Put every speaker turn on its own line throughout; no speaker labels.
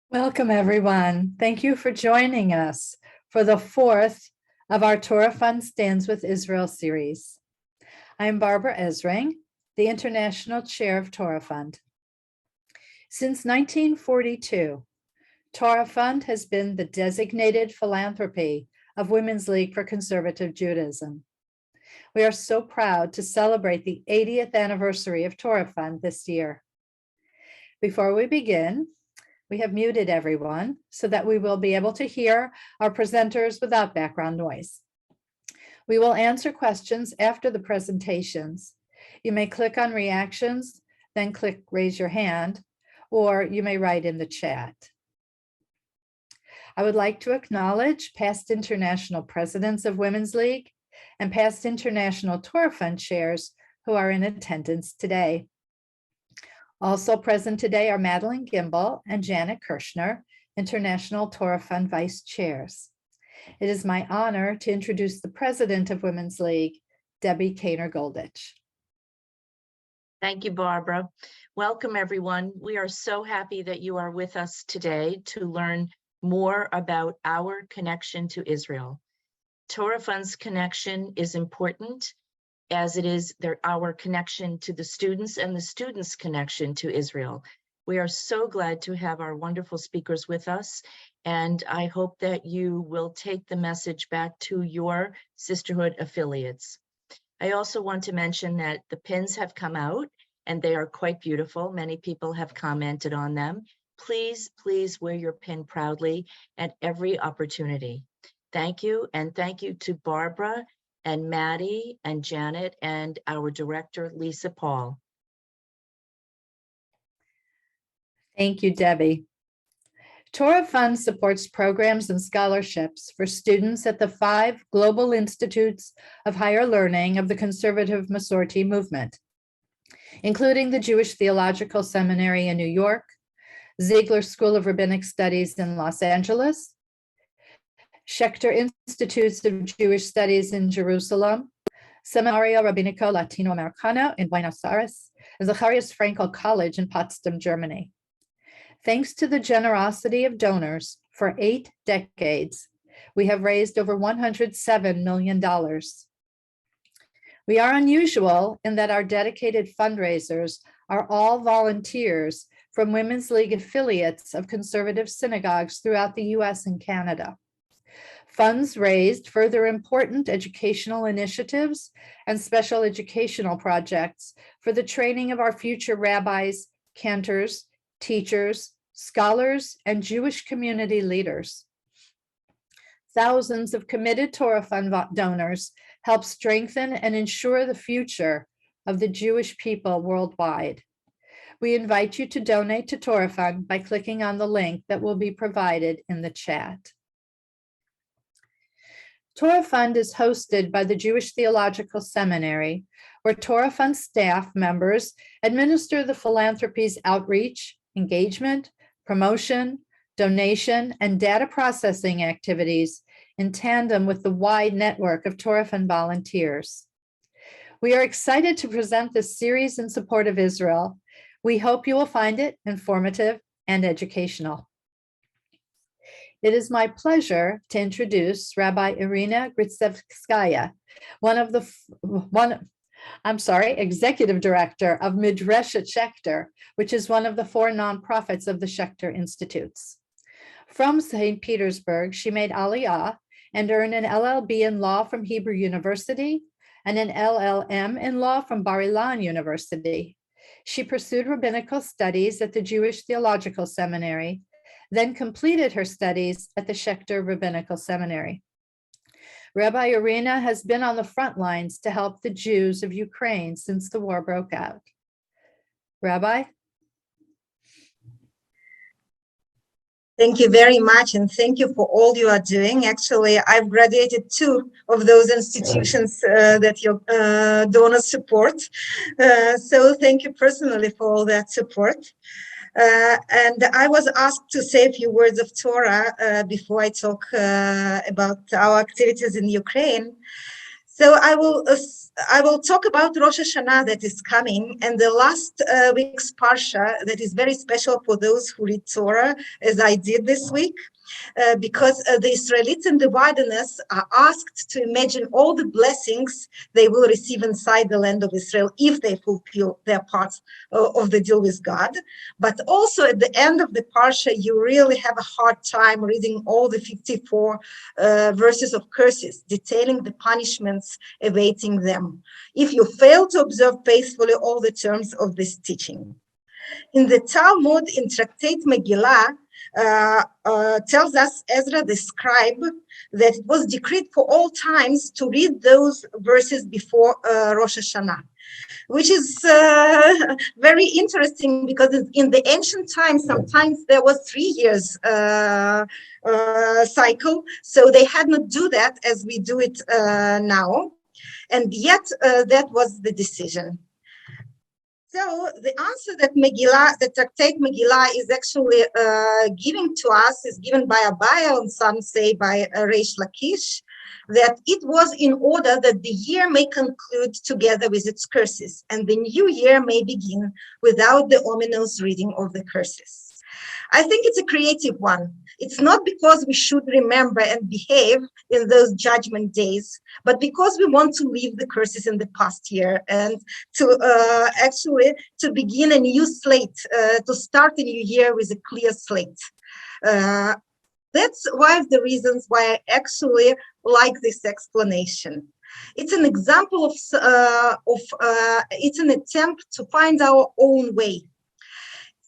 Welcome, everyone. Thank you for joining us for the fourth of our Torah Fund Stands with Israel series. I'm Barbara Ezring, the International Chair of Torah Fund. Since 1942, Torah Fund has been the designated philanthropy of Women's League for Conservative Judaism. We are so proud to celebrate the 80th anniversary of Torah Fund this year. Before we begin, we have muted everyone so that we will be able to hear our presenters without background noise. We will answer questions after the presentations. You may click on reactions, then click raise your hand, or you may write in the chat. I would like to acknowledge past international presidents of Women's League and past international Torah Fund chairs who are in attendance today. Also present today are Madeleine GImbel and Janet Kirschner, International Torah Fund Vice Chairs. It is my honor to introduce the President of Women's League, Debbie Kaner-Goldich.
Thank you, Barbara. Welcome, everyone. We are so happy that you are with us today to learn more about our connection to Israel. Torah Fund's connection is important, as it is our connection to the students and the students' connection to Israel. We are so glad to have our wonderful speakers with us, and I hope that you will take the message back to your sisterhood affiliates. I also want to mention that the pins have come out, and they are quite beautiful. Many people have commented on them. Please, please wear your pin proudly at every opportunity. Thank you, and thank you to Barbara and Maddie and Janet and our director, Lisa Paul.
Thank you, Debbie. Torah Fund supports programs and scholarships for students at the 5 global institutes of higher learning of the conservative Masorti movement, including the Jewish Theological Seminary in New York, Ziegler School of Rabbinic Studies in Los Angeles, Schechter Institutes of Jewish Studies in Jerusalem, Seminario Rabbinico Latinoamericano in Buenos Aires, and Zacharias Frankel College in Potsdam, Germany. Thanks to the generosity of donors for 8 decades, we have raised over $107 million. We are unusual in that our dedicated fundraisers are all volunteers from Women's League affiliates of conservative synagogues throughout the US and Canada. Funds raised further important educational initiatives and special educational projects for the training of our future rabbis, cantors, teachers, scholars, and Jewish community leaders. Thousands of committed Torah Fund donors help strengthen and ensure the future of the Jewish people worldwide. We invite you to donate to Torah Fund by clicking on the link that will be provided in the chat. Torah Fund is hosted by the Jewish Theological Seminary, where Torah Fund staff members administer the philanthropy's outreach, engagement, promotion, donation, and data processing activities in tandem with the wide network of Torah Fund volunteers. We are excited to present this series in support of Israel. We hope you will find it informative and educational. It is my pleasure to introduce Rabbi Irina Gritsevskaya, Executive Director of Midreshet Schechter, which is one of the 4 nonprofits of the Schechter Institutes. From St. Petersburg, she made Aliyah and earned an LLB in law from Hebrew University and an LLM in law from Bar-Ilan University. She pursued rabbinical studies at the Jewish Theological Seminary, then completed her studies at the Schechter Rabbinical Seminary. Rabbi Irina has been on the front lines to help the Jews of Ukraine since the war broke out. Rabbi?
Thank you very much, and thank you for all you are doing. Actually, I've graduated 2 of those institutions that your donors support. So thank you personally for all that support. And I was asked to say a few words of Torah before I talk about our activities in Ukraine. So I will talk about Rosh Hashanah that is coming, and the last week's parsha that is very special for those who read Torah, as I did this week. Because the Israelites in the wilderness are asked to imagine all the blessings they will receive inside the land of Israel if they fulfill their part of the deal with God. But also at the end of the Parsha, you really have a hard time reading all the 54 verses of curses, detailing the punishments awaiting them if you fail to observe faithfully all the terms of this teaching. In the Talmud, in Tractate Megillah, tells us, Ezra the scribe, that it was decreed for all times to read those verses before Rosh Hashanah, which is very interesting because in the ancient times, sometimes there was 3 years cycle, so they had not do that as we do it now, and yet that was the decision. So the answer that Megillah, the Tractate Megillah is actually giving to us is given by Abaya, and some say by Reish Lakish, that it was in order that the year may conclude together with its curses, and the new year may begin without the ominous reading of the curses. I think it's a creative one. It's not because we should remember and behave in those judgment days, but because we want to leave the curses in the past year and to actually to begin a new slate, to start a new year with a clear slate. That's one of the reasons why I actually like this explanation. It's an example of it's an attempt to find our own way.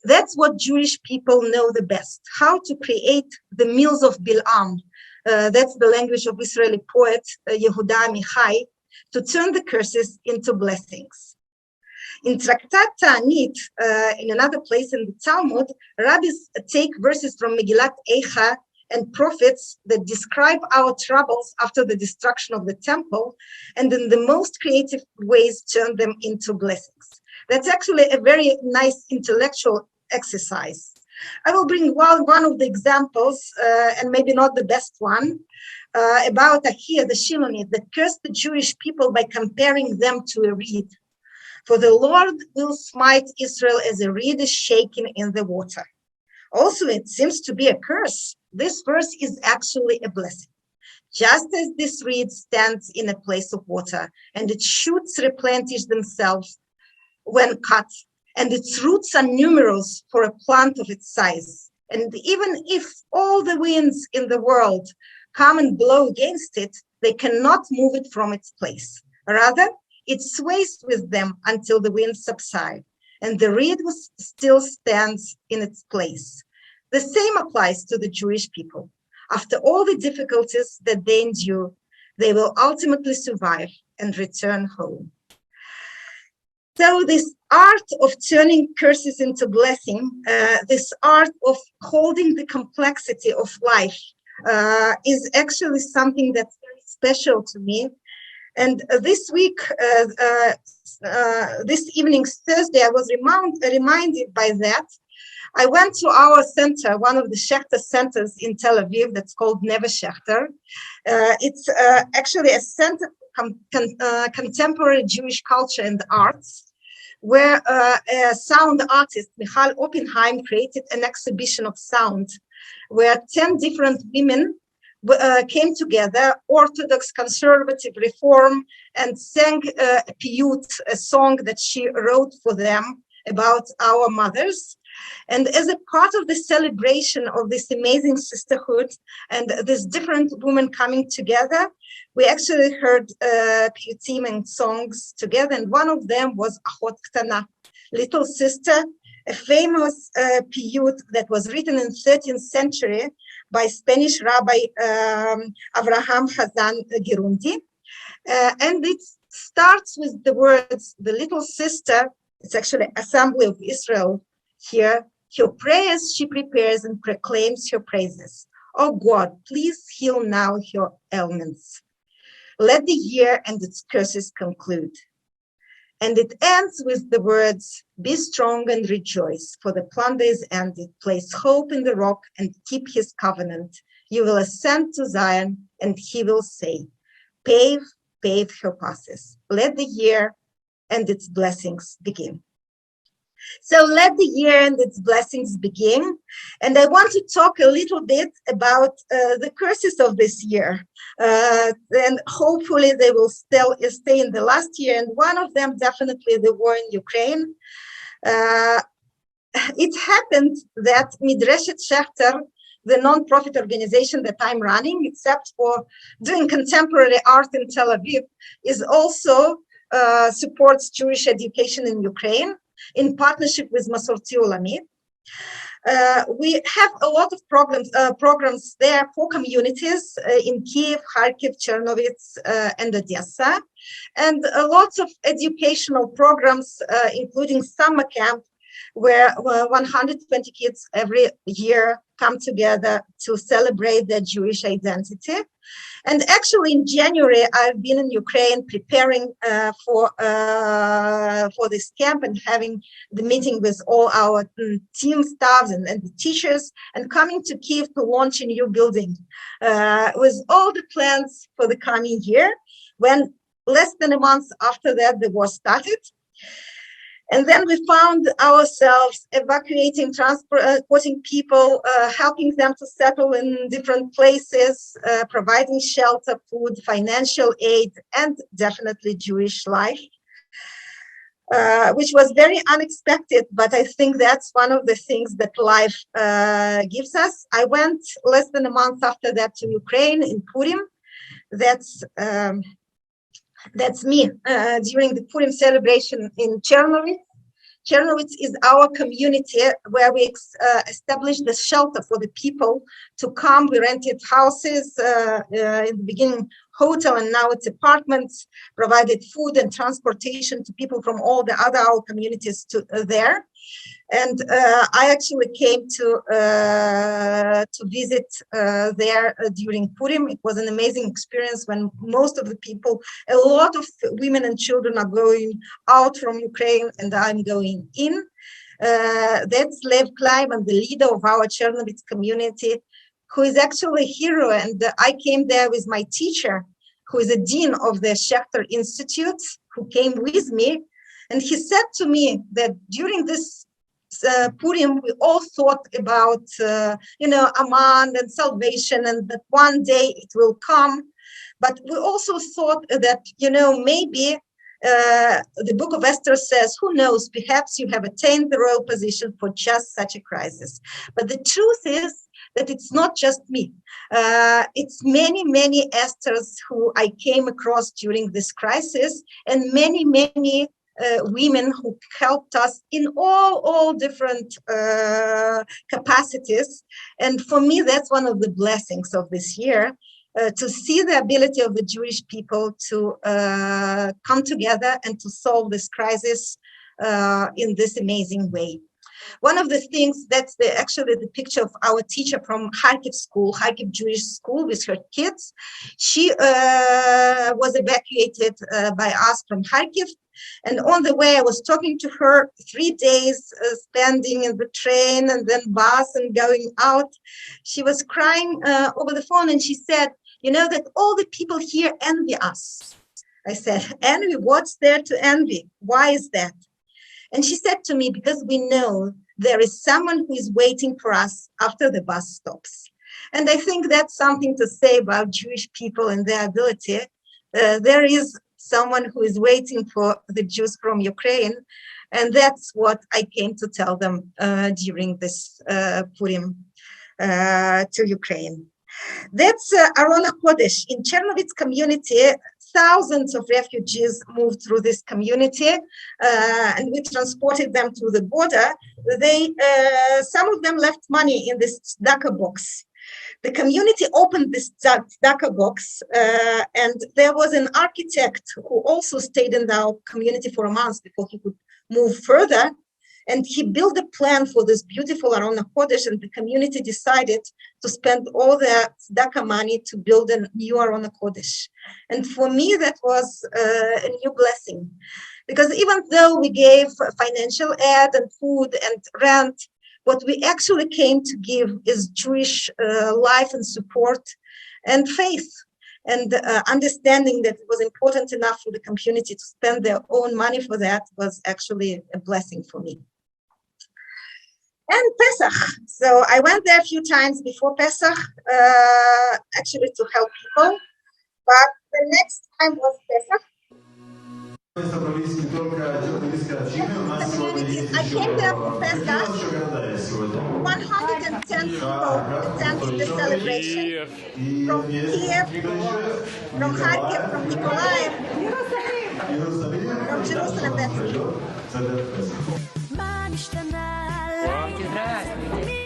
That's what Jewish people know the best, how to create the mills of Bil'am. That's the language of Israeli poet Yehuda Amichai, to turn the curses into blessings. In Tractat Ta'anit, in another place in the Talmud, rabbis take verses from Megillat Eicha and prophets that describe our troubles after the destruction of the temple, and in the most creative ways turn them into blessings. That's actually a very nice intellectual exercise. I will bring one of the examples, and maybe not the best one, about Ahia the Shilonit that cursed the Jewish people by comparing them to a reed. For the Lord will smite Israel as a reed is shaken in the water. Also, it seems to be a curse. This verse is actually a blessing. Just as this reed stands in a place of water, and its shoots replenish themselves when cut, and its roots are numerous for a plant of its size. And even if all the winds in the world come and blow against it, they cannot move it from its place. Rather, it sways with them until the winds subside, and the reed still stands in its place. The same applies to the Jewish people. After all the difficulties that they endure, they will ultimately survive and return home. So this art of turning curses into blessing, this art of holding the complexity of life is actually something that's very special to me. And this week, this evening, Thursday, I was reminded by that. I went to our center, one of the Shechter centers in Tel Aviv that's called Neve Shechter. It's actually a center for contemporary Jewish culture and arts, where a sound artist, Michal Oppenheim, created an exhibition of sound where 10 different women came together, Orthodox, conservative, reform, and sang a piyut, a song that she wrote for them about our mothers. And as a part of the celebration of this amazing sisterhood and this different women coming together, we actually heard piyutim and songs together. And one of them was Achot Ktana, Little Sister, a famous piyut that was written in 13th century by Spanish Rabbi Avraham Hazan Girundi. And it starts with the words, the little sister, it's actually Assembly of Israel here, her prayers she prepares and proclaims her praises. Oh God, please heal now her ailments. Let the year and its curses conclude. And it ends with the words, be strong and rejoice, for the plunder is ended. Place hope in the rock and keep his covenant. You will ascend to Zion, and he will say, pave pave her paths. Let the year and its blessings begin. So let the year and its blessings begin. And I want to talk a little bit about the curses of this year. And hopefully they will still stay in the last year. And one of them, definitely the war in Ukraine. It happened that Midreshet Shechter, the non-profit organization that I'm running, except for doing contemporary art in Tel Aviv, is also supports Jewish education in Ukraine in partnership with Masorti Olamit. We have a lot of programs there for communities in Kiev, Kharkiv, Chernovitz, and Odessa, and lots of educational programs, including summer camp, where 120 kids every year come together to celebrate their Jewish identity. And actually, in January, I've been in Ukraine preparing for this camp and having the meeting with all our team staff and the teachers, and coming to Kiev to launch a new building with all the plans for the coming year. When less than a month after that, the war started. And then we found ourselves evacuating, transporting people, helping them to settle in different places, providing shelter, food, financial aid, and definitely Jewish life, which was very unexpected. But I think that's one of the things that life gives us. I went less than a month after that to Ukraine in Purim. That's me during the Purim celebration in Chernovitz. Chernovitz is our community where we established the shelter for the people to come. We rented houses, in the beginning hotel, and now it's apartments, provided food and transportation to people from all the other our communities to there. And I actually came to visit there during Purim. It was an amazing experience when most of the people, a lot of women and children are going out from Ukraine and I'm going in. That's Lev Kleiman, the leader of our Chernovitz community, who is actually a hero. And I came there with my teacher, who is a dean of the Shechter Institute, who came with me. And he said to me that during this Purim, we all thought about, Aman and salvation, and that one day it will come. But we also thought that, maybe the book of Esther says, who knows, perhaps you have attained the royal position for just such a crisis. But the truth is that it's not just me. It's many, many Esthers who I came across during this crisis, and many, many women who helped us in all different capacities. And for me, that's one of the blessings of this year, to see the ability of the Jewish people to come together and to solve this crisis in this amazing way. One of the things, that's actually the picture of our teacher from Kharkiv school, Kharkiv Jewish school, with her kids. She was evacuated by us from Kharkiv. And on the way, I was talking to her 3 days, spending in the train and then bus and going out. She was crying over the phone, and she said, that all the people here envy us. I said, envy? What's there to envy? Why is that? And she said to me, because we know there is someone who is waiting for us after the bus stops. And I think that's something to say about Jewish people and their ability. There is someone who is waiting for the Jews from Ukraine. And that's what I came to tell them during this Purim to Ukraine. That's Aron HaKodesh. In Chernovitz community, thousands of refugees moved through this community, and we transported them to the border. Some of them left money in this tzedakah box. The community opened this tzedakah box, and there was an architect who also stayed in our community for a month before he could move further. And he built a plan for this beautiful Aron HaKodesh, and the community decided to spend all their tzedakah money to build a new Aron HaKodesh. And for me, that was a new blessing. Because even though we gave financial aid and food and rent, what we actually came to give is Jewish life and support and faith. and understanding that it was important enough for the community to spend their own money for that was actually a blessing for me. And Pesach. So I went there a few times before Pesach, actually to help people. But the next time was Pesach. I came there for Pesach. 110 people attended the celebration from Kiev, from Kharkiv, from Mykolaiv, from Jerusalem. That's me.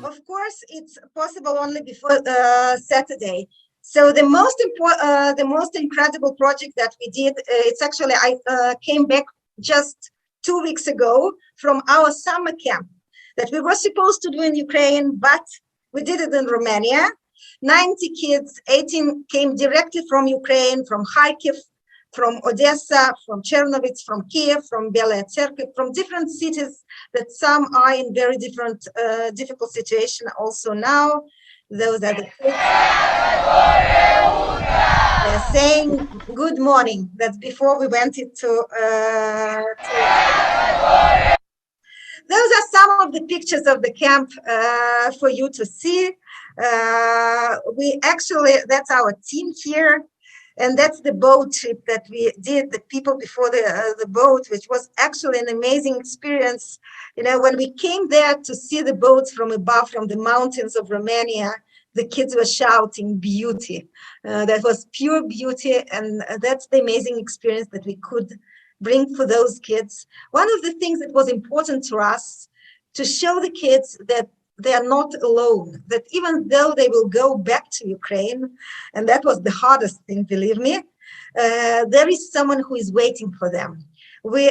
Of course, it's possible only before Saturday. So the most incredible project that we did, it's actually, I came back just 2 weeks ago from our summer camp that we were supposed to do in Ukraine, but we did it in Romania. 90 kids, 18 came directly from Ukraine, from Kharkiv, from Odessa, from Chernovitz, from Kiev, from Belaya Tserkvi, from different cities that some are in very different, difficult situation also now. Those are the kids. They're saying good morning. That's before we went into. Those are some of the pictures of the camp for you to see. We actually, that's our team here. And that's the boat trip that we did, the people before the boat, which was actually an amazing experience. You know, when we came there to see the boats from above, from the mountains of Romania, the kids were shouting beauty. That was pure beauty. And that's the amazing experience that we could bring for those kids. One of the things that was important to us, to show the kids that they are not alone, that even though they will go back to Ukraine, and that was the hardest thing, believe me, there is someone who is waiting for them. We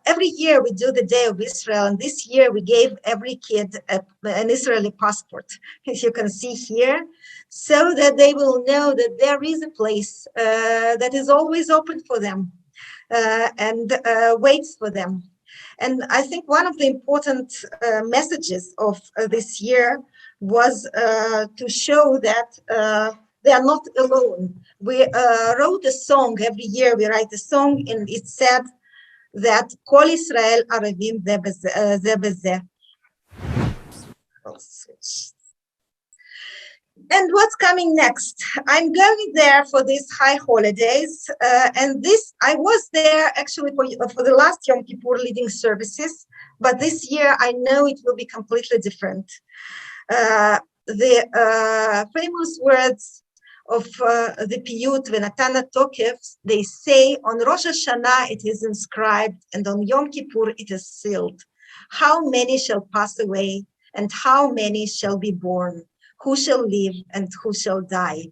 every year we do the Day of Israel, and this year we gave every kid an Israeli passport, as you can see here, so that they will know that there is a place that is always open for them and waits for them. And I think one of the important messages of this year was to show that they are not alone. We wrote a song, every year we write a song, and it said that Kol Israel Aravim Ze Beze. And what's coming next? I'm going there for these high holidays. And this, I was there actually for the last Yom Kippur leading services, but this year I know it will be completely different. The famous words of the Piyut, V'natan Tokef, they say on Rosh Hashanah it is inscribed, and on Yom Kippur it is sealed. How many shall pass away, and how many shall be born? Who shall live and who shall die?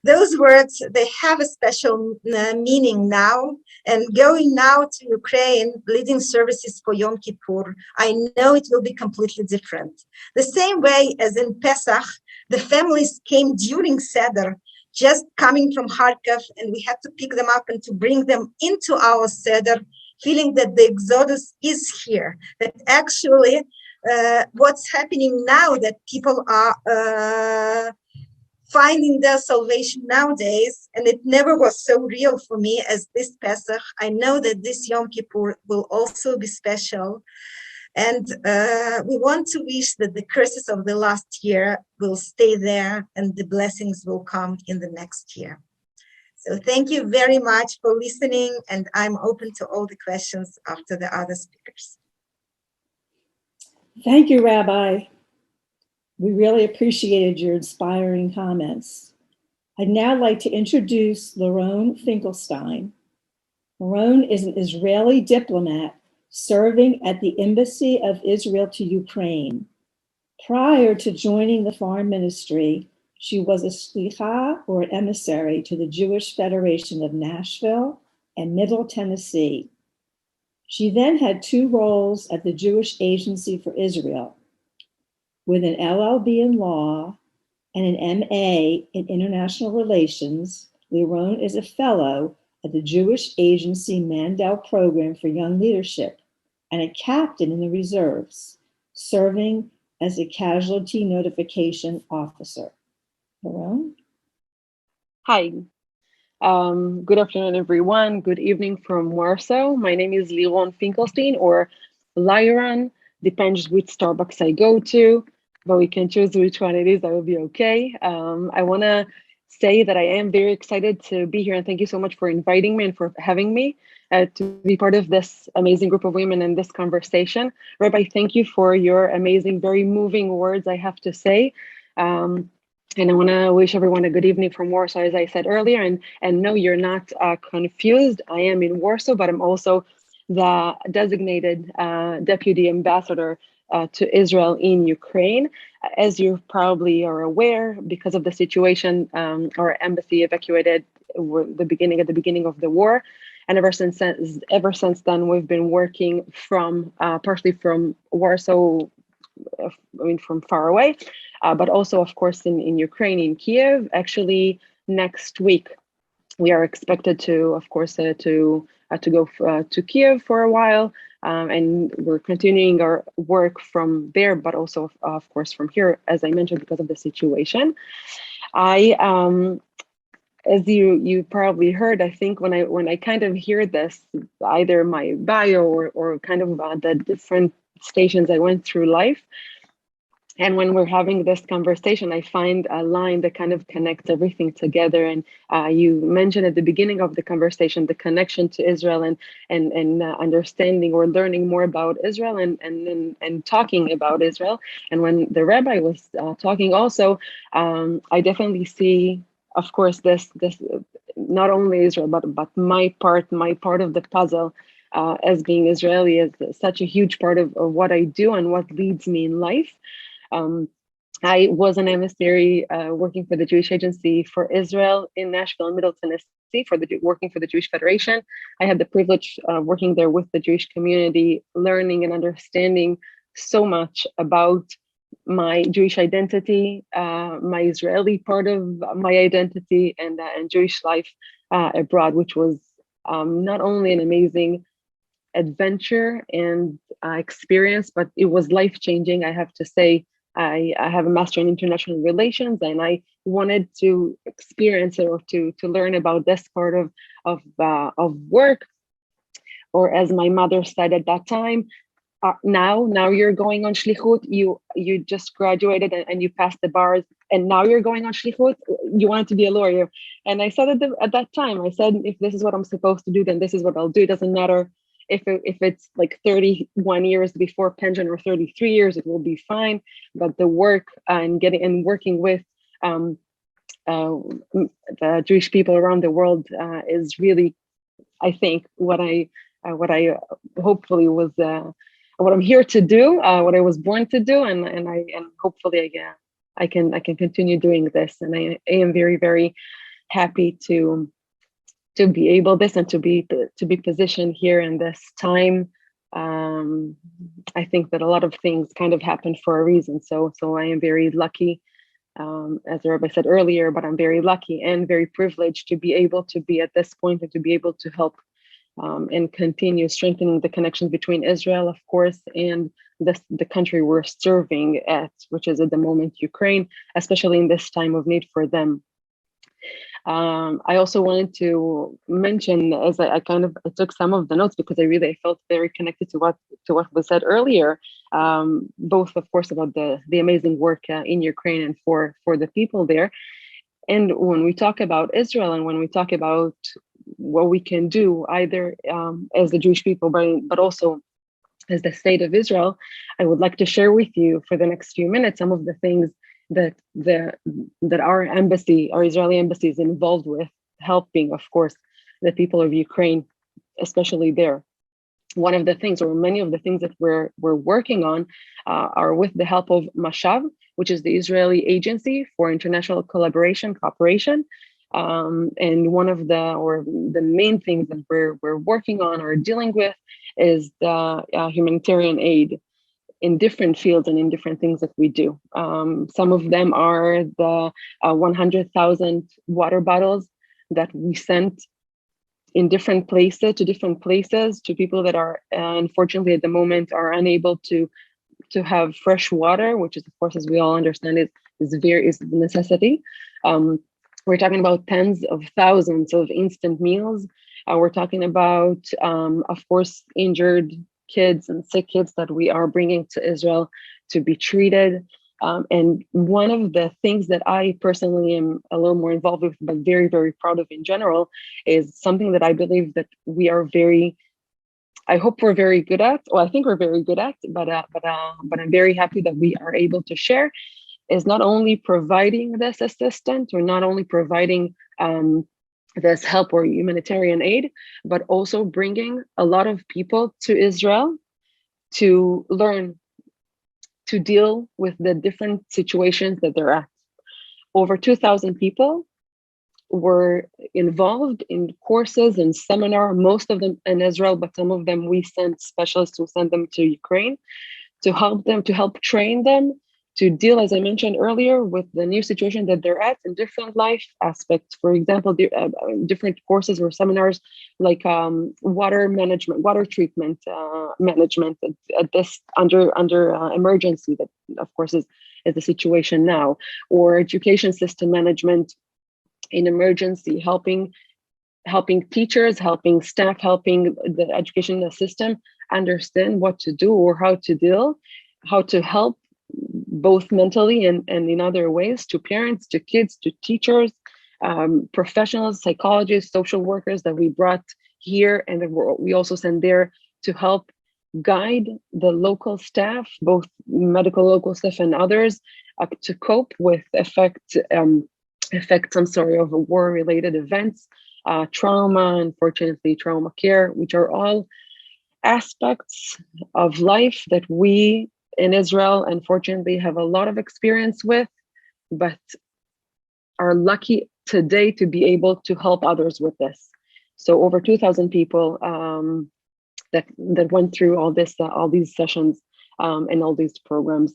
Those words, they have a special meaning now. And going now to Ukraine, leading services for Yom Kippur, I know it will be completely different. The same way as in Pesach, the families came during Seder, just coming from Kharkiv, and we had to pick them up and to bring them into our Seder, feeling that the Exodus is here, that actually what's happening now, that people are finding their salvation nowadays, and it never was so real for me as this Pesach. I know that this Yom Kippur will also be special, and we want to wish that the curses of the last year will stay there and the blessings will come in the next year. So thank you very much for listening, and I'm open to all the questions after the other speakers.
Thank you, Rabbi. We really appreciated your inspiring comments. I'd now like to introduce Liron Finkelstein. Liron is an Israeli diplomat serving at the Embassy of Israel to Ukraine. Prior to joining the foreign ministry, she was a shlicha, or an emissary, to the Jewish Federation of Nashville and Middle Tennessee. She then had 2 roles at the Jewish Agency for Israel, with an LLB in law and an MA in international relations. Liron is a fellow at the Jewish Agency Mandel Program for Young Leadership and a captain in the reserves, serving as a casualty notification officer. Liron?
Hi. Good afternoon, everyone. Good evening from Warsaw. My name is Liron Finkelstein, or Liron, depends which Starbucks I go to, but we can choose which one it is. That will be okay. I want to say that I am very excited to be here, and thank you so much for inviting me and for having me to be part of this amazing group of women in this conversation. Rabbi, thank you for your amazing, very moving words, I have to say. And I want to wish everyone a good evening from Warsaw, as I said earlier. And no, you're not confused. I am in Warsaw, but I'm also the designated deputy ambassador to Israel in Ukraine. As you probably are aware, because of the situation, our embassy evacuated at the beginning of the war. And ever since then, we've been working from partially from Warsaw, from far away, but also, of course, in Ukraine, in Kiev. Actually, next week, we are expected to, of course, to go to Kiev for a while, and we're continuing our work from there, but also, of course, from here, as I mentioned, because of the situation. As you probably heard, I think when I kind of hear this, either my bio or kind of the different stations I went through life, and when we're having this conversation, I find a line that kind of connects everything together. And you mentioned at the beginning of the conversation the connection to Israel and understanding or learning more about Israel and talking about Israel. And when the rabbi was talking, also, I definitely see, of course, this not only Israel, but my part of the puzzle. As being Israeli is such a huge part of what I do and what leads me in life. I was an emissary working for the Jewish Agency for Israel in Nashville and Middle Tennessee, working for the Jewish Federation. I had the privilege of working there with the Jewish community, learning and understanding so much about my Jewish identity, my Israeli part of my identity, and Jewish life abroad, which was not only an amazing adventure and experience, but it was life-changing, I have to say. I have a master in international relations, and I wanted to experience it or to learn about this part of work, or as my mother said at that time, now you're going on shlichut. You just graduated and you passed the bars, and now you're going on shlichut. You wanted to be a lawyer, and I said at that time, I said, if this is what I'm supposed to do, then this is what I'll do. It doesn't matter if it's like 31 years before pension or 33 years, it will be fine. But the work and working with the Jewish people around the world is really, I think, what I hopefully was what I'm here to do, what I was born to do, and hopefully I can continue doing this. And I am very, very happy to be able this and to be positioned here in this time. I think that a lot of things kind of happen for a reason. So I am very lucky, as the rabbi said earlier, but I'm very lucky and very privileged to be able to be at this point and to be able to help and continue strengthening the connections between Israel, of course, and the country we're serving at, which is at the moment Ukraine, especially in this time of need for them. I also wanted to mention, as I took some of the notes because I felt very connected to what was said earlier, both, of course, about the amazing work in Ukraine and for the people there. And when we talk about Israel and when we talk about what we can do, either as the Jewish people, but also as the state of Israel, I would like to share with you for the next few minutes some of the things that our embassy, our Israeli embassy, is involved with, helping, of course, the people of Ukraine, especially there. One of the things, or many of the things that we're working on, are with the help of Mashav, which is the Israeli Agency for International Cooperation. And one of the main things that we're working on or dealing with is the humanitarian aid in different fields and in different things that we do. Some of them are the 100,000 water bottles that we sent in different places to people that are unfortunately at the moment are unable to have fresh water, which is, of course, as we all understand, is a necessity. We're talking about tens of thousands of instant meals. We're talking about, of course, injured kids and sick kids that we are bringing to Israel to be treated. And one of the things that I personally am a little more involved with, but very, very proud of in general, is something that I believe that we are I hope we're very good at, or I think we're very good at, but I'm very happy that we are able to share, is not only providing this assistance or not only providing this help or humanitarian aid, but also bringing a lot of people to Israel to learn to deal with the different situations that they're at. Over 2,000 people were involved in courses and seminar, most of them in Israel, but some of them we sent specialists who sent them to Ukraine to help train them to deal, as I mentioned earlier, with the new situation that they're at in different life aspects. For example, different courses or seminars like water management, water treatment management at this under emergency that, of course, is the situation now, or education system management in emergency, helping teachers, helping staff, helping the education system understand what to do or how to deal, how to help both mentally and in other ways to parents, to kids, to teachers, professionals, psychologists, social workers that we brought here and we also send there to help guide the local staff, both medical local staff and others, to cope with effects of war-related events, trauma, unfortunately, trauma care, which are all aspects of life that we in Israel, unfortunately, have a lot of experience with, but are lucky today to be able to help others with this. So over 2,000 people that went through all these sessions and all these programs.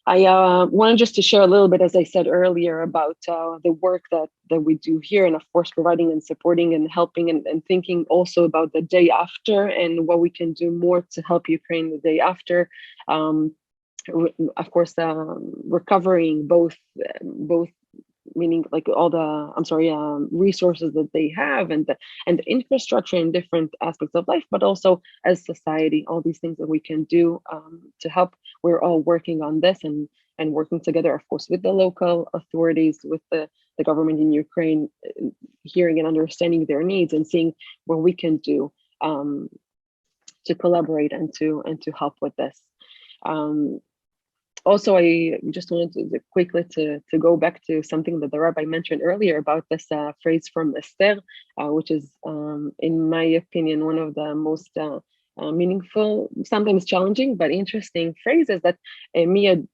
I wanted just to share a little bit, as I said earlier, about the work that we do here, and of course, providing and supporting and helping and thinking also about the day after and what we can do more to help Ukraine the day after. Of course, recovering both meaning like all the resources that they have and the infrastructure in different aspects of life, but also as society, all these things that we can do to help. We're all working on this and working together, of course, with the local authorities, with the government in Ukraine, hearing and understanding their needs and seeing what we can do to collaborate and to help with this. Also, I just wanted to quickly to go back to something that the Rabbi mentioned earlier about this phrase from Esther, which is, in my opinion, one of the most meaningful, sometimes challenging, but interesting phrases that you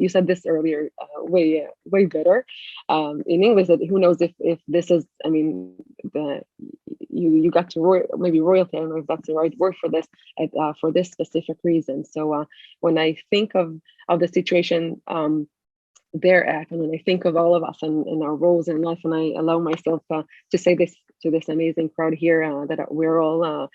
said this earlier way better in English, that who knows if this is, I mean, you got to maybe royalty, I don't know if that's the right word for this specific reason. So when I think of the situation they're at, and when I think of all of us and our roles in life, and I allow myself to say this to this amazing crowd here, that we're all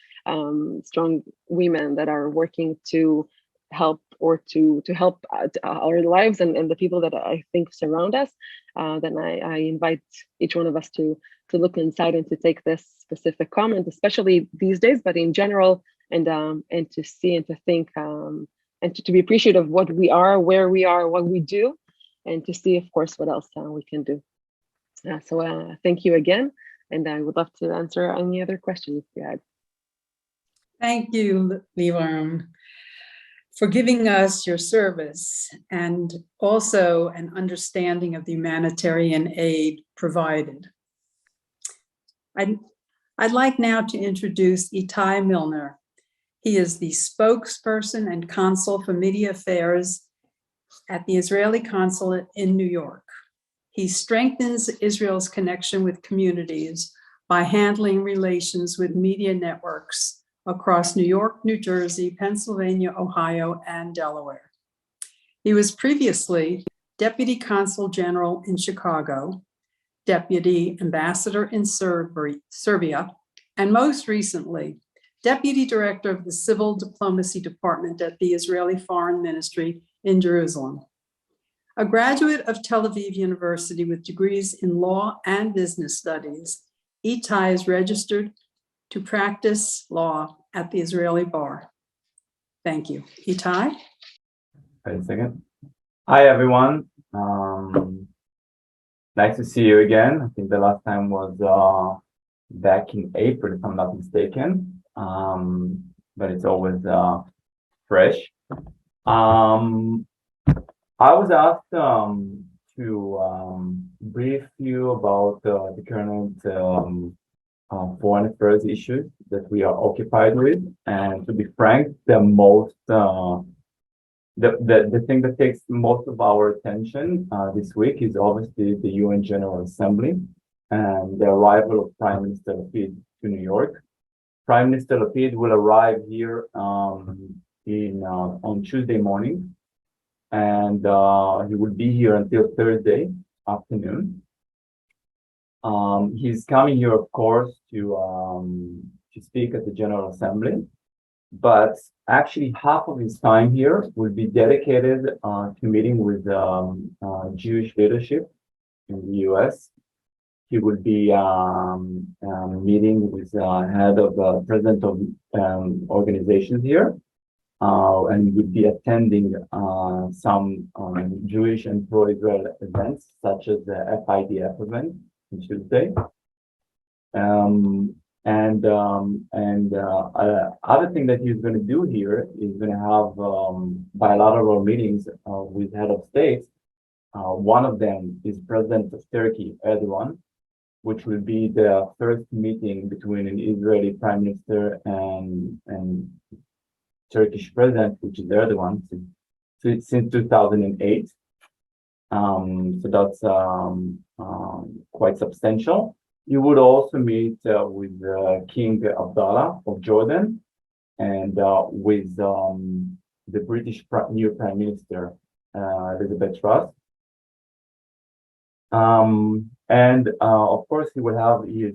strong women that are working to help or to help our lives and the people that I think surround us, then I invite each one of us to look inside and to take this specific comment, especially these days, but in general, and to see and to think and to be appreciative of what we are, where we are, what we do, and to see, of course, what else we can do. So thank you again, and I would love to answer any other questions you had.
Thank you, Liron, for giving us your service and also an understanding of the humanitarian aid provided. I'd like now to introduce Itay Milner. He is the spokesperson and consul for media affairs at the Israeli consulate in New York. He strengthens Israel's connection with communities by handling relations with media networks across New York, New Jersey, Pennsylvania, Ohio, and Delaware. He was previously Deputy Consul General in Chicago, Deputy Ambassador in Serbia, and most recently, Deputy Director of the Civil Diplomacy Department at the Israeli Foreign Ministry in Jerusalem. A graduate of Tel Aviv University with degrees in law and business studies, Itay is registered to practice law at the Israeli bar. Thank you. Itay?
Wait a second. Hi, everyone. Nice to see you again. I think the last time was back in April, if I'm not mistaken. But it's always fresh. I was asked to brief you about the current foreign affairs issues that we are occupied with. And to be frank, the most the thing that takes most of our attention this week is obviously the UN General Assembly and the arrival of Prime Minister Lapid to New York. Prime Minister Lapid will arrive here on Tuesday morning, and he will be here until Thursday afternoon. He's coming here, of course, to speak at the General Assembly, but actually half of his time here will be dedicated to meeting with Jewish leadership in the US. He will be meeting with head of president of organizations here, and will be attending some Jewish and pro-Israel events, such as the FIDF event on Tuesday. Other thing that he's going to do here is going to have bilateral meetings with head of states. One of them is President of Turkey, Erdogan, which will be the first meeting between an Israeli prime minister and Turkish president, which is Erdogan, since 2008. So that's quite substantial. You would also meet with King Abdullah of Jordan and with the British new Prime Minister, Elizabeth Truss. Of course, he will have his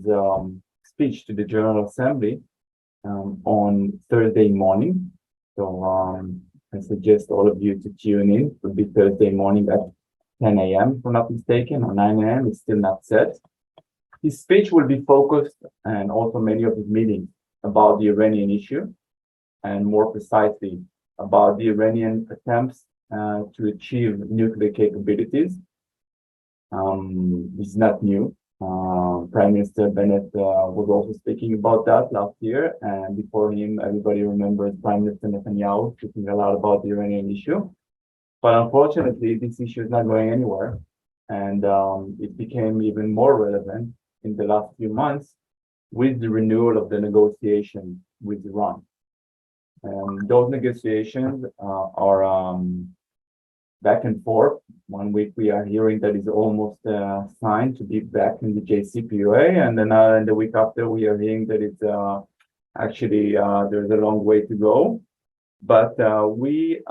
speech to the General Assembly on Thursday morning. So I suggest all of you to tune in. It will be Thursday morning at 10 a.m., if I'm not mistaken, or 9 a.m. It's still not set. His speech will be focused, and also many of his meetings, about the Iranian issue, and more precisely about the Iranian attempts to achieve nuclear capabilities. This is not new. Prime Minister Bennett was also speaking about that last year, and before him, everybody remembers Prime Minister Netanyahu speaking a lot about the Iranian issue. But unfortunately, this issue is not going anywhere, and it became even more relevant in the last few months with the renewal of the negotiations with Iran. Those negotiations are back and forth. 1 week we are hearing that it's almost signed to be back in the JCPOA, and then the week after we are hearing that it's actually there's a long way to go. But we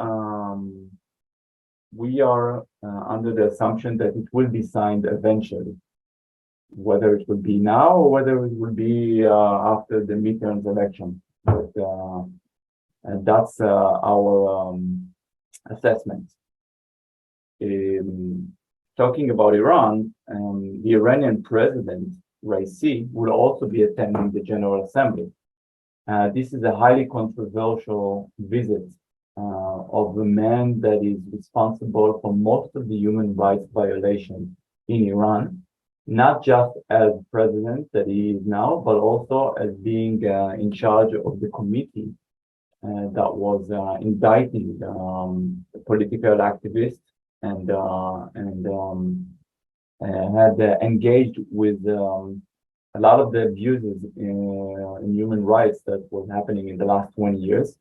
are under the assumption that it will be signed eventually, whether it will be now or whether it will be after the midterms election. But that's our assessment. Talking about Iran, the Iranian president, Raisi, will also be attending the General Assembly. This is a highly controversial visit of the man that is responsible for most of the human rights violations in Iran, not just as president that he is now, but also as being in charge of the committee that was indicting political activists and had engaged with a lot of the abuses in human rights that was happening in the last 20 years.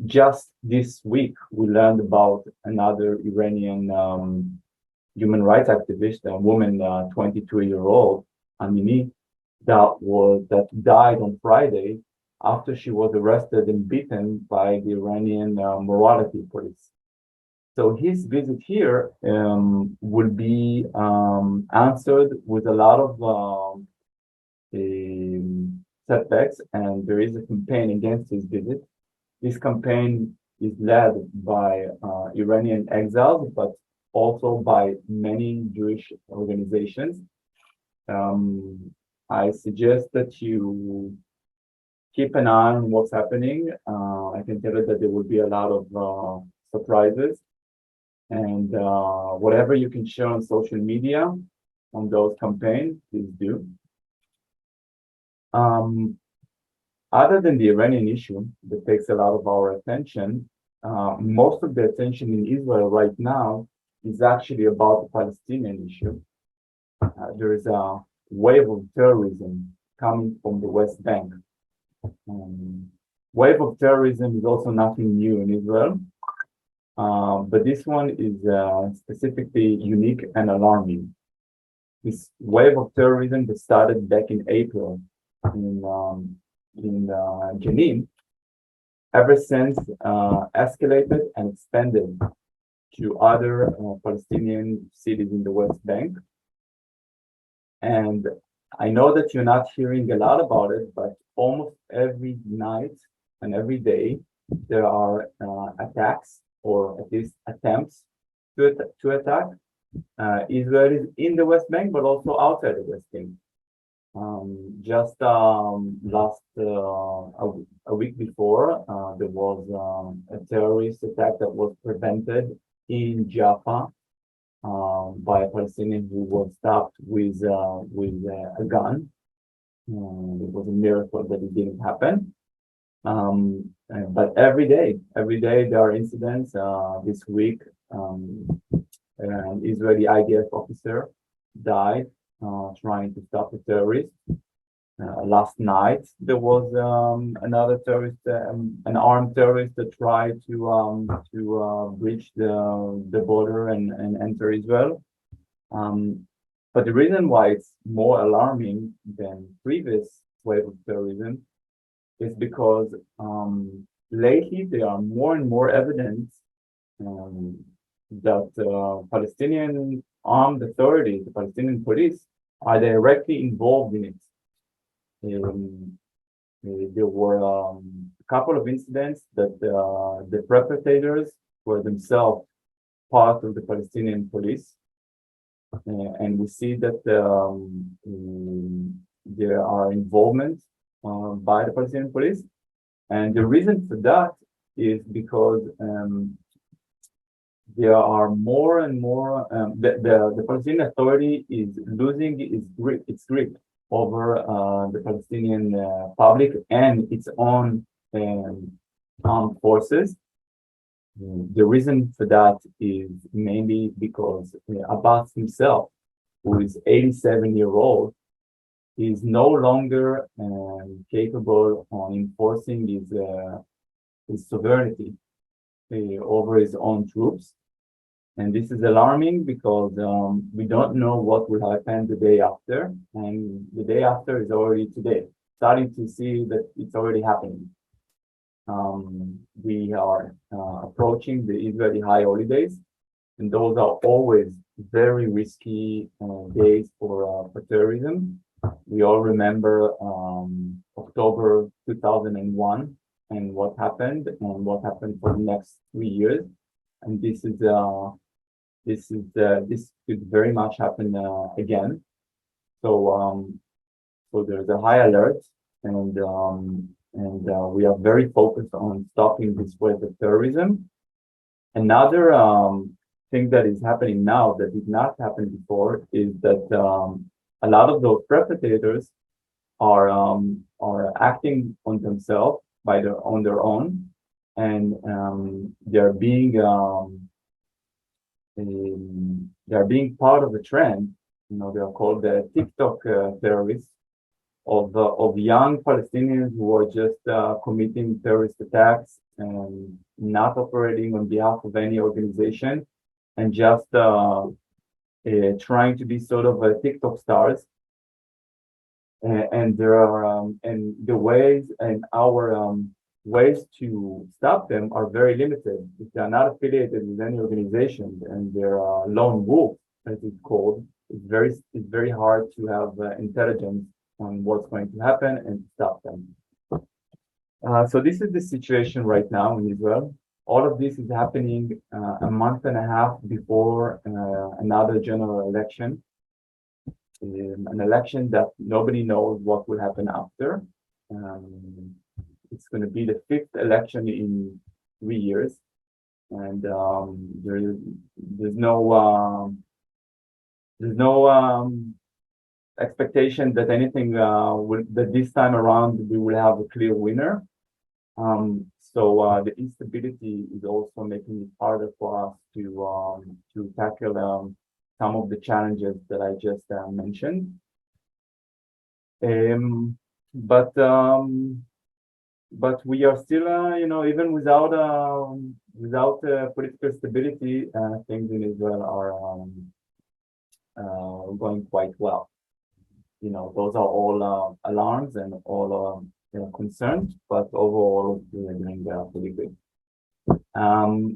Just this week, we learned about another Iranian human rights activist, a woman, 22-year-old, Amini, that died on Friday after she was arrested and beaten by the Iranian morality police. So his visit here will be answered with a lot of setbacks, and there is a campaign against his visit. This campaign is led by Iranian exiles, but also by many Jewish organizations. I suggest that you keep an eye on what's happening. I can tell you that there will be a lot of surprises, and whatever you can share on social media on those campaigns, please do. Other than the Iranian issue that takes a lot of our attention, most of the attention in Israel right now is actually about the Palestinian issue. There is a wave of terrorism coming from the West Bank. Wave of terrorism is also nothing new in Israel, but this one is specifically unique and alarming. This wave of terrorism that started back in April in Jenin, ever since escalated and expanded to other Palestinian cities in the West Bank. And I know that you're not hearing a lot about it, but almost every night and every day, there are attacks, or at least attempts to attack Israelis in the West Bank, but also outside the West Bank. Just last a week before, there was a terrorist attack that was prevented in Jaffa by a Palestinian who was stopped with a gun. It was a miracle that it didn't happen. But every day there are incidents. This week, an Israeli IDF officer died trying to stop a terrorist. Last night there was another terrorist, an armed terrorist that tried to breach the border and enter Israel. But the reason why it's more alarming than previous wave of terrorism is because lately there are more and more evidence that Palestinian armed authorities, the Palestinian police, are directly involved in it. There were a couple of incidents that the perpetrators were themselves part of the Palestinian police. And we see that there are involvement by the Palestinian police. And the reason for that is because there are more and more, the Palestinian Authority is losing its grip over the Palestinian public and its own armed forces. The reason for that is mainly because Abbas himself, who is 87-year-old, is no longer capable of enforcing his sovereignty over his own troops. And this is alarming because we don't know what will happen the day after. And the day after is already today. Starting to see that it's already happening. We are approaching the Israeli high holidays, and those are always very risky days for terrorism. We all remember October 2001 and what happened for the next 3 years. And this could very much happen again. So there's a high alert, and we are very focused on stopping this wave of terrorism. Another thing that is happening now that did not happen before is that a lot of those perpetrators are acting on themselves on their own, and they're being part of a trend. They are called the TikTok terrorists of young Palestinians who are just committing terrorist attacks and not operating on behalf of any organization, and just trying to be sort of TikTok stars. and there are and the ways and our ways to stop them are very limited. If they are not affiliated with any organization and they're lone wolf, as it's called, it's very hard to have intelligence on what's going to happen and stop them. So this is the situation right now in Israel. All of this is happening a month and a half before another general election. An election that nobody knows what will happen after. It's going to be the 5th election in 3 years, and there's no expectation that anything that this time around we will have a clear winner. So the instability is also making it harder for us to tackle some of the challenges that I just mentioned. But we are still, even without political stability, things in Israel are going quite well. Those are all alarms and all concerns, but overall we are doing pretty good.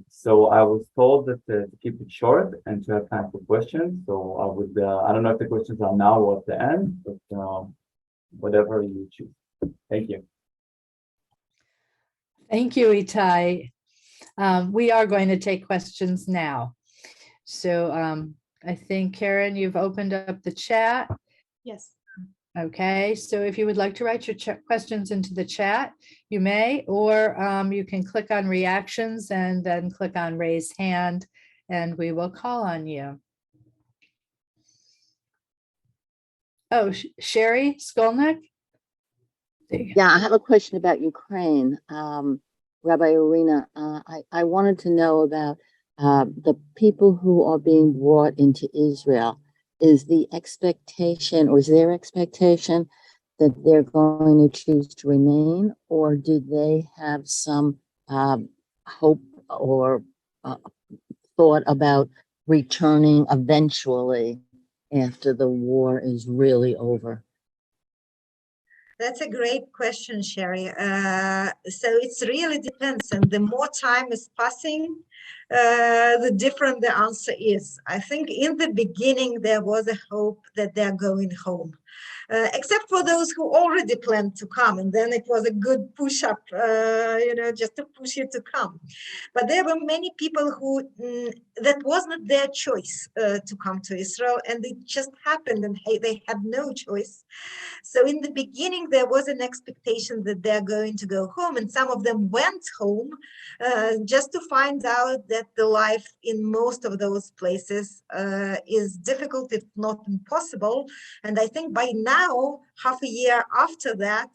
So I was told that to keep it short and to have time for questions. So I don't know if the questions are now or at the end, but whatever you choose. Thank you.
Thank you, Itay. We are going to take questions now. So I think, Karen, you've opened up the chat.
Yes.
Okay, so if you would like to write your questions into the chat, you may, or you can click on reactions and then click on raise hand, and we will call on you. Oh, Sherry Skolnick?
Yeah, I have a question about Ukraine. Rabbi Irina, I wanted to know about the people who are being brought into Israel. Is the expectation, or is their expectation, that they're going to choose to remain, or do they have some hope or thought about returning eventually after the war is really over?
That's a great question, Sherry. So it really depends, and the more time is passing, the different the answer is. I think in the beginning there was a hope that they're going home, except for those who already planned to come, and then it was a good push-up, just to push you to come. But there were many people who that wasn't their choice to come to Israel, and it just happened, and they had no choice. So in the beginning, there was an expectation that they're going to go home, and some of them went home just to find out that the life in most of those places is difficult, if not impossible. And I think by now, half a year after that,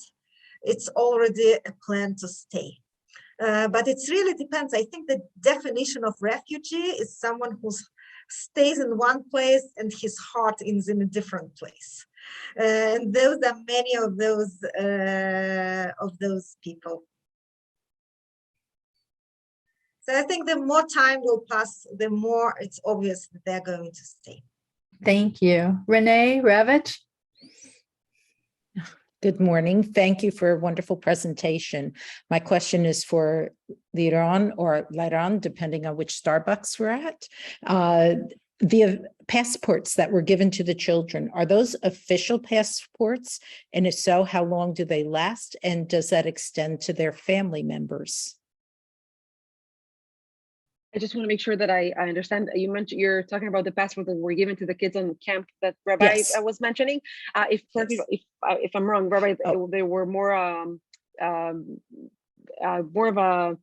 it's already a plan to stay. But it really depends. I think the definition of refugee is someone who stays in one place and his heart is in a different place. And those are many of those people. So I think the more time will pass, the more it's obvious that they're going to stay.
Thank you. Renee Ravitch?
Good morning. Thank you for a wonderful presentation. My question is for Liron or Liron, depending on which Starbucks we're at. The passports that were given to the children, are those official passports? And if so, how long do they last? And does that extend to their family members?
I just want to make sure that I understand. You're talking about the passport that were given to the kids on camp that Rabbi
Yes.
was mentioning. If I'm wrong, Rabbi, they were more of a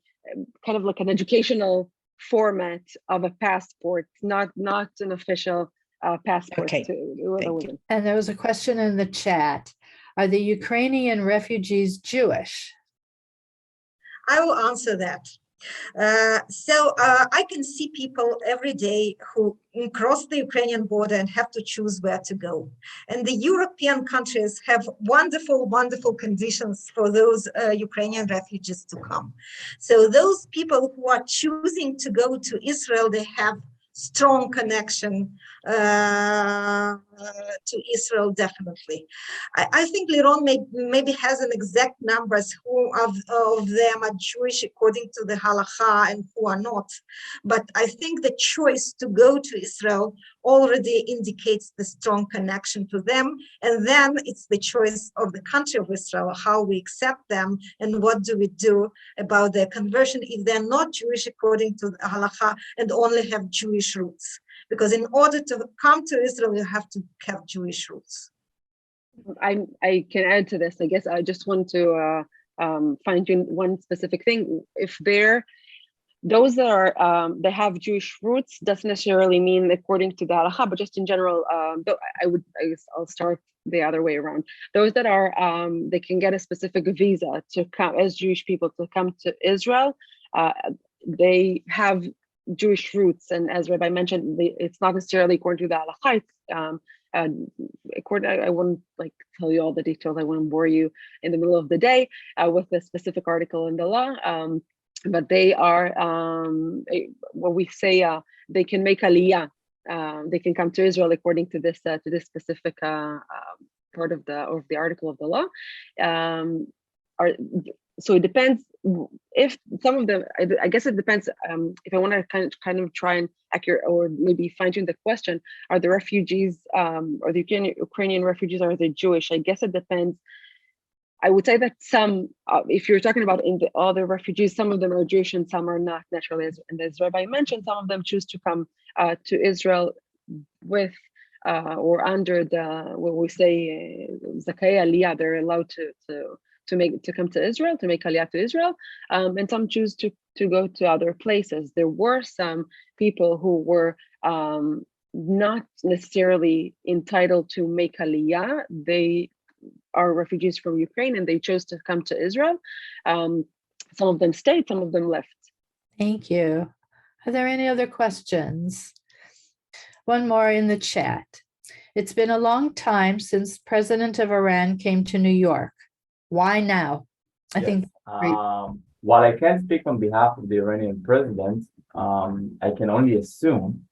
kind of like an educational format of a passport, not an official passport.
Okay.
To
And there was a question in the chat. Are the Ukrainian refugees Jewish?
I will answer that. So I can see people every day who cross the Ukrainian border and have to choose where to go. And the European countries have wonderful, wonderful conditions for those Ukrainian refugees to come. So those people who are choosing to go to Israel, they have strong connection to Israel, definitely. I think Liron maybe has an exact numbers who of them are Jewish according to the halakha and who are not. But I think the choice to go to Israel already indicates the strong connection to them. And then it's the choice of the country of Israel, how we accept them and what do we do about their conversion if they're not Jewish according to the halakha and only have Jewish roots. Because in order to come to Israel, you have to have Jewish roots.
I can add to this. I guess I just want to fine-tune one specific thing. If those that are they have Jewish roots doesn't necessarily mean according to the halakha, but just in general, I guess I'll start the other way around. Those that are they can get a specific visa to come as Jewish people to come to Israel. They have Jewish roots, and as Rabbi mentioned, it's not necessarily according to the halakha. I wouldn't tell you all the details. I wouldn't bore you in the middle of the day with a specific article in the law. But they are what we say. They can make aliyah. They can come to Israel according to this specific part of the article of the law. So it depends. If some of them, I guess it depends. If I want to kind of try and accurate or maybe fine tune the question, are the refugees or the Ukrainian refugees, are they Jewish? I guess it depends. I would say that some, if you're talking about in the other refugees, some of them are Jewish and some are not naturally. And as Rabbi mentioned, some of them choose to come to Israel with or under the what we say Zakaya Aliyah. They're allowed to come to Israel, to make Aliyah to Israel, and some choose to go to other places. There were some people who were not necessarily entitled to make Aliyah. They are refugees from Ukraine and they chose to come to Israel. Some of them stayed, some of them left.
Thank you. Are there any other questions? One more in the chat. It's been a long time since President of Iran came to New York. Why now? I think.
While I can't speak on behalf of the Iranian president, I can only assume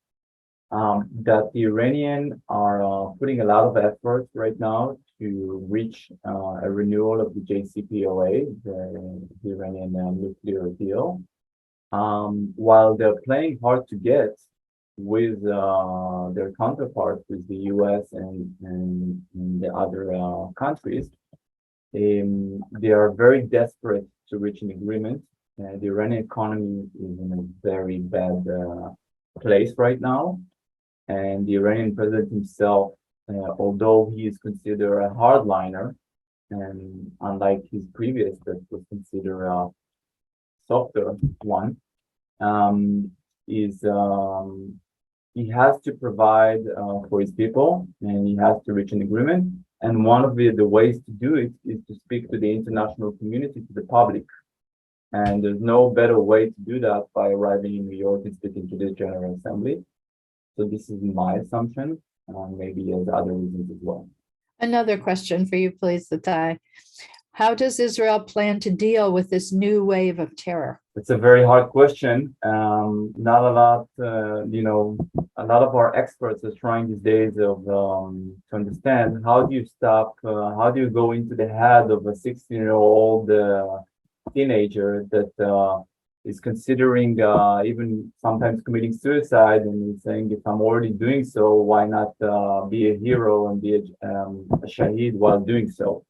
that the Iranians are putting a lot of effort right now to reach a renewal of the JCPOA, the Iranian nuclear deal. While they're playing hard to get with their counterparts, with the US and the other countries, they are very desperate to reach an agreement. The Iranian economy is in a very bad place right now. And the Iranian president himself, although he is considered a hardliner, and unlike his previous that was considered a softer one, he has to provide for his people, and he has to reach an agreement. And one of the ways to do it is to speak to the international community, to the public. And there's no better way to do that by arriving in New York and speaking to the General Assembly. So this is my assumption, maybe there's other reasons as well.
Another question for you, please, Itay. How does Israel plan to deal with this new wave of terror?
It's a very hard question. Not a lot, a lot of our experts are trying these days to understand how do you go into the head of a 16-year-old teenager that is considering even sometimes committing suicide, and he's saying, if I'm already doing so, why not be a hero and be a shaheed while doing so?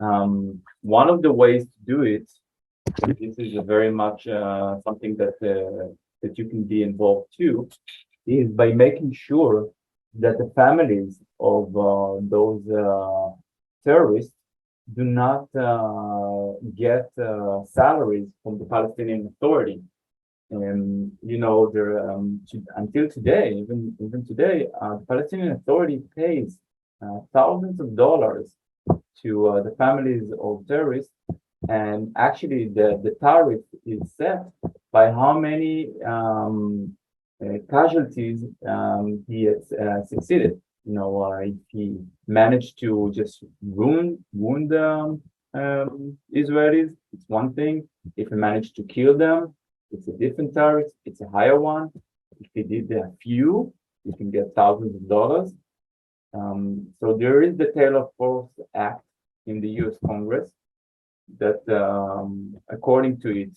One of the ways to do it, this is a very much something that you can be involved too, is by making sure that the families of those terrorists do not get salaries from the Palestinian Authority. And until today, even today, the Palestinian Authority pays thousands of dollars to the families of terrorists, and actually the tariff is set by how many casualties he has succeeded. If he managed to just wound Israelis, it's one thing. If he managed to kill them, it's a different tariff. It's a higher one. If he did a few, you can get thousands of dollars. So there is the Tail of Force Act in the U.S. Congress that, according to it,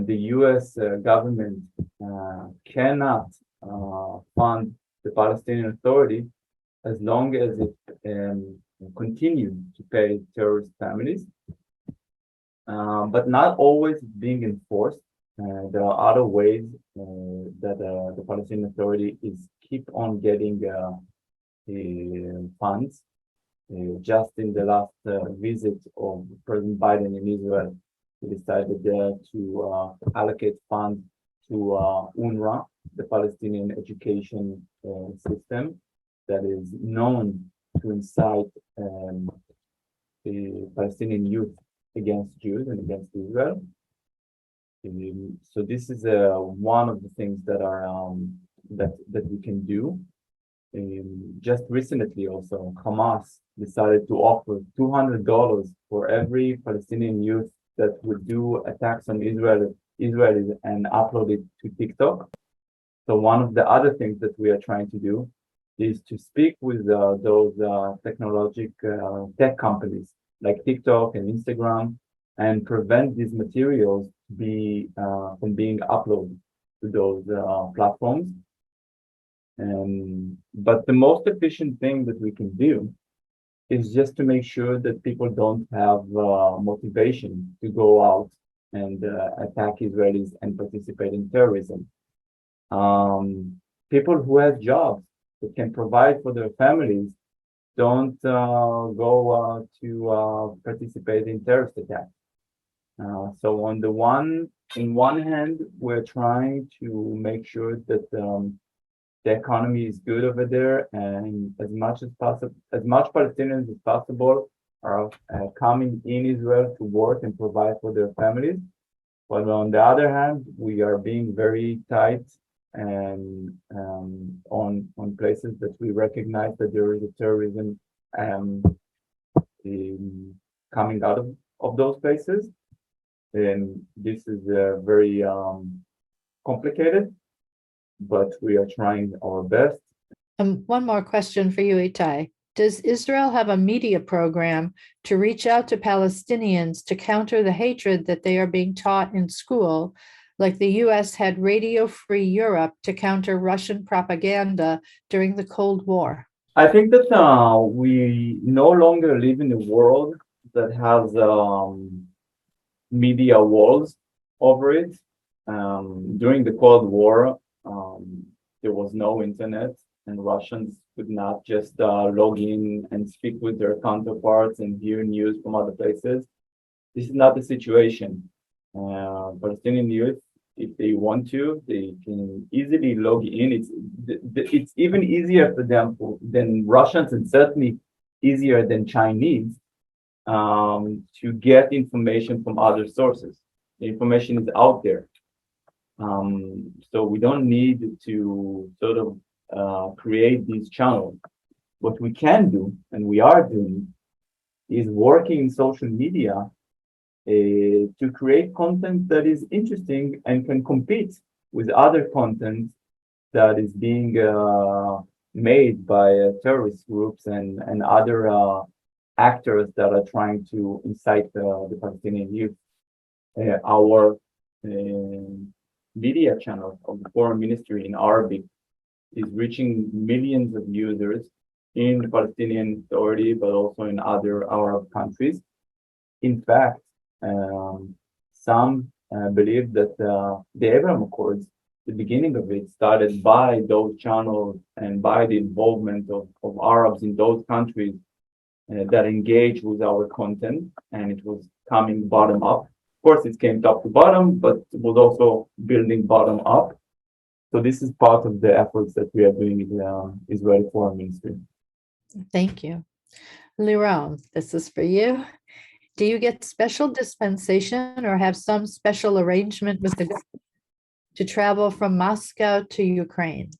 the U.S. Government cannot fund the Palestinian Authority as long as it continues to pay terrorist families. But not always being enforced. There are other ways that the Palestinian Authority is keep on getting funds. Just in the last visit of President Biden in Israel, he decided to allocate funds to UNRWA, the Palestinian education system that is known to incite the Palestinian youth against Jews and against Israel. So this is one of the things that are that we can do. Just recently, also Hamas decided to offer $200 for every Palestinian youth that would do attacks on Israelis and upload it to TikTok. So one of the other things that we are trying to do is to speak with those tech companies like TikTok and Instagram and prevent these materials from being uploaded to those platforms. But the most efficient thing that we can do is just to make sure that people don't have motivation to go out and attack Israelis and participate in terrorism. People who have jobs that can provide for their families don't go to participate in terrorist attacks. So in one hand, we're trying to make sure that the economy is good over there, and as much Palestinians as possible are coming in Israel to work and provide for their families. But on the other hand, we are being very tight and on places that we recognize that there is a terrorism coming out of those places. And this is very complicated, but we are trying our best.
One more question for you, Itay. Does Israel have a media program to reach out to Palestinians to counter the hatred that they are being taught in school, like the US had Radio Free Europe to counter Russian propaganda during the Cold War?
I think that we no longer live in a world that has media walls over it. During the Cold War, there was no internet, and Russians could not just log in and speak with their counterparts and hear news from other places. This is not the situation. Palestinian youth, if they want to, they can easily log in. It's even easier for them than Russians, and certainly easier than Chinese, to get information from other sources. The information is out there. So we don't need to sort of create these channels. What we can do, and we are doing, is working in social media to create content that is interesting and can compete with other content that is being made by terrorist groups and other actors that are trying to incite the Palestinian youth. Our media channel of the Foreign Ministry in Arabic is reaching millions of users in the Palestinian Authority, but also in other Arab countries. In fact, some believe that the Abraham Accords, the beginning of it, started by those channels and by the involvement of Arabs in those countries that engage with our content, and it was coming bottom up. Of course, it came top to bottom, but it was also building bottom up. So this is part of the efforts that we are doing in the Israeli Foreign Ministry.
Thank you. Liron, this is for you. Do you get special dispensation or have some special arrangement with the government to travel from Moscow to Ukraine?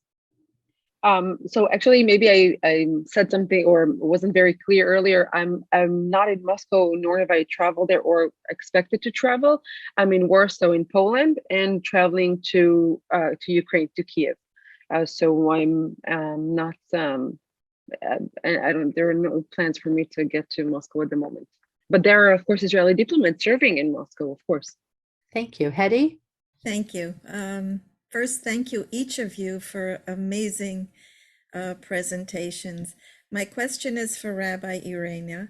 So actually, maybe I said something or wasn't very clear earlier. I'm not in Moscow, nor have I traveled there or expected to travel. I'm in Warsaw in Poland and traveling to Ukraine, to Kiev. So I'm not. I don't. There are no plans for me to get to Moscow at the moment. But there are, of course, Israeli diplomats serving in Moscow, of course.
Thank you. Hedy?
Thank you. First, thank you, each of you, for amazing presentations. My question is for Rabbi Irina.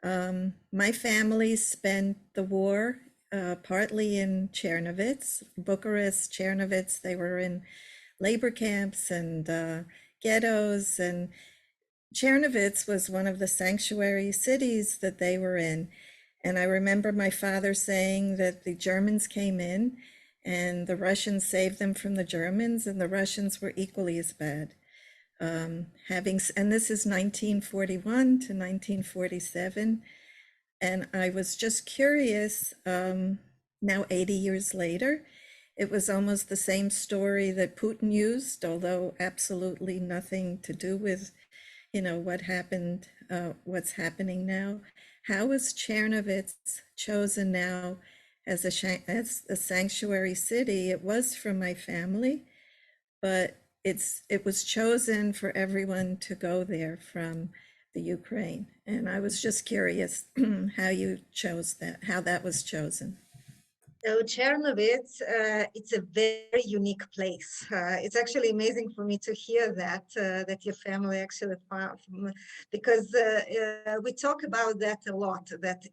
My family spent the war partly in Chernovitz, Bucharest, Chernovitz. They were in labor camps and ghettos, and Chernovitz was one of the sanctuary cities that they were in. And I remember my father saying that the Germans came in and the Russians saved them from the Germans, and the Russians were equally as bad. And this is 1941 to 1947. And I was just curious, now 80 years later, it was almost the same story that Putin used, although absolutely nothing to do with, what happened, what's happening now. How is Chernovitz chosen now as a sanctuary city? It was for my family, but it was chosen for everyone to go there from the Ukraine. And I was just curious how you chose that, how that was chosen.
So Chernovitz, it's a very unique place. It's actually amazing for me to hear that that your family actually found, because we talk about that a lot. That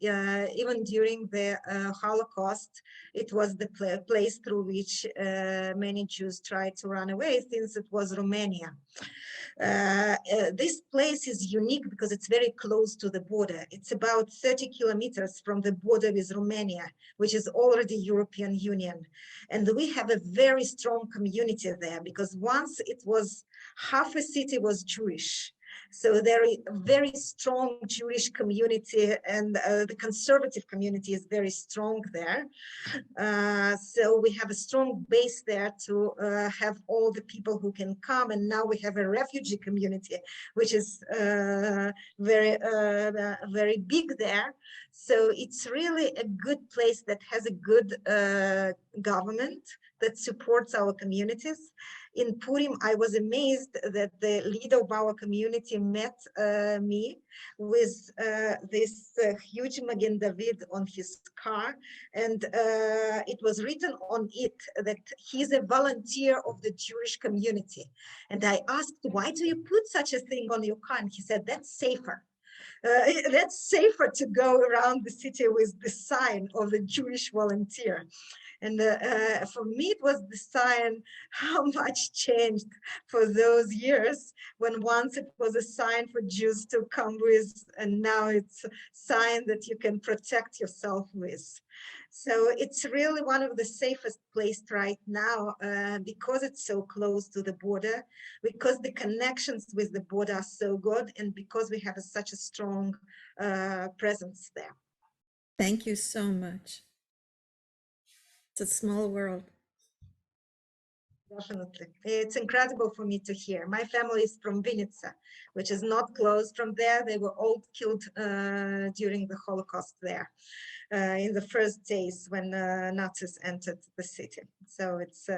even during the Holocaust, it was the place through which many Jews tried to run away, since it was Romania. This place is unique because it's very close to the border. It's about 30 kilometers from the border with Romania, which is already European Union. And we have a very strong community there, because once it was, half a city was Jewish. So there is a very strong Jewish community, and the conservative community is very strong there. So we have a strong base there to have all the people who can come. And now we have a refugee community, which is very big there. So it's really a good place that has a good government that supports our communities. In Purim, I was amazed that the leader of our community met me with this huge Magen David on his car. And it was written on it that he's a volunteer of the Jewish community. And I asked, why do you put such a thing on your car? And he said, that's safer. That's safer to go around the city with the sign of the Jewish volunteer. And for me, it was the sign how much changed for those years, when once it was a sign for Jews to come with, and now it's a sign that you can protect yourself with. So it's really one of the safest places right now, because it's so close to the border, because the connections with the border are so good, and because we have such a strong presence there.
Thank you so much. It's a small world.
Definitely. It's incredible for me to hear. My family is from Vinnytsia, which is not close from there. They were all killed during the Holocaust there in the first days when Nazis entered the city. So it's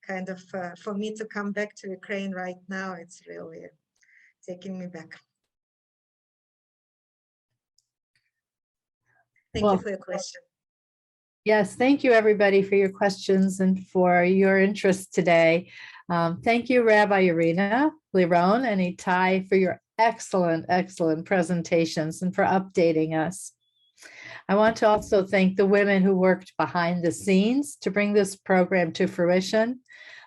kind of, for me to come back to Ukraine right now, it's really taking me back. Thank you for your question.
Yes, thank you, everybody, for your questions and for your interest today. Thank you, Rabbi Irina, Liron, and Itay, for your excellent presentations and for updating us. I want to also thank the women who worked behind the scenes to bring this program to fruition.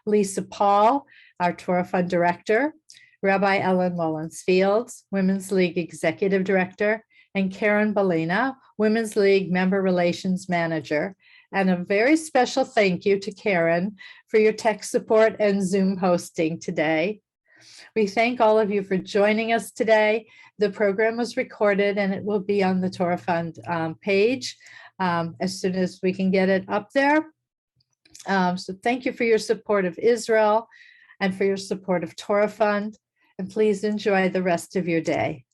Lisa Paul, our Torah Fund Director, Rabbi Ellen Mullins-Fields, Women's League Executive Director, and Karen Balina, Women's League Member Relations Manager. And a very special thank you to Karen for your tech support and Zoom hosting today. We thank all of you for joining us today. The program was recorded and it will be on the Torah Fund page as soon as we can get it up there. So thank you for your support of Israel. and for your support of Torah Fund. And please enjoy the rest of your day.